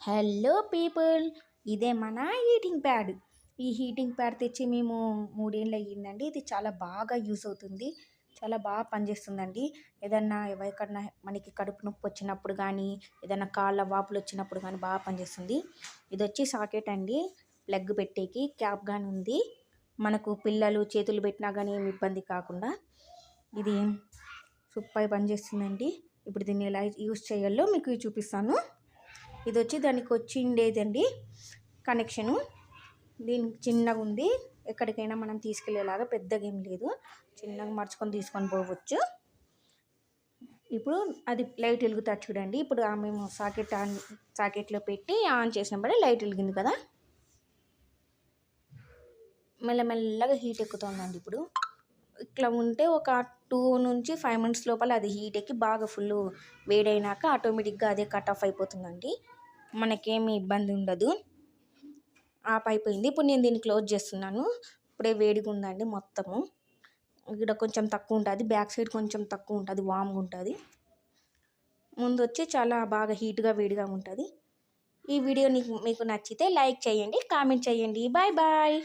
Hello people, ఇదే మన heating pad. ఈ హీటింగ్ ప్యాడ్ తెచ్చి మేము 3 ఏళ్ళు అయ్యిందండి. ఇది చాలా బాగా యూస్ అవుతుంది, చాలా బాగా పనిచేస్తుందండి. ఏదన్నా ఎవరికన్నా మనకి కడుపు నొప్పి వచ్చినప్పుడు కానీ, ఏదైనా కాళ్ళ వాపులు వచ్చినప్పుడు కానీ బాగా పనిచేస్తుంది. ఇది వచ్చి సాకెట్ అండి, ప్లగ్ పెట్టేకి క్యాప్ కానీ ఉంది. మనకు పిల్లలు చేతులు పెట్టినా కానీ ఏమి ఇబ్బంది కాకుండా ఇది సూపర్ పనిచేస్తుందండి. ఇప్పుడు దీన్ని ఎలా యూస్ చేయాలో మీకు చూపిస్తాను. ఇది వచ్చి దానికి వచ్చిండేదండి కనెక్షను. దీనికి చిన్నగా ఉంది, ఎక్కడికైనా మనం తీసుకెళ్ళేలాగా, పెద్దగా ఏం లేదు, చిన్నగా మర్చుకొని తీసుకొని పోవచ్చు. ఇప్పుడు అది లైట్ వెలుగుతా చూడండి. ఇప్పుడు మేము సాకెట్లో పెట్టి ఆన్ చేసినప్పుడే లైట్ వెలిగింది కదా, మెల్లమెల్లగా హీట్ ఎక్కుతుందండి. ఇప్పుడు ఇట్లా ఉంటే ఒక 2 నుంచి 5 మినిట్స్ లోపల అది హీట్ ఎక్కి బాగా ఫుల్ వేడైనాక ఆటోమేటిక్గా అదే కట్ ఆఫ్ అయిపోతుందండి. మనకేమి ఇబ్బంది ఉండదు. ఆఫ్ అయిపోయింది. ఇప్పుడు నేను దీన్ని క్లోజ్ చేస్తున్నాను. ఇప్పుడే వేడిగా ఉందండి మొత్తము. ఇక్కడ కొంచెం తక్కువ ఉంటుంది, బ్యాక్ సైడ్ కొంచెం తక్కువ ఉంటుంది, వామ్గా ఉంటుంది. ముందు వచ్చి చాలా బాగా హీట్గా వేడిగా ఉంటుంది. ఈ వీడియో మీకు నచ్చితే లైక్ చేయండి, కామెంట్ చేయండి. Bye bye.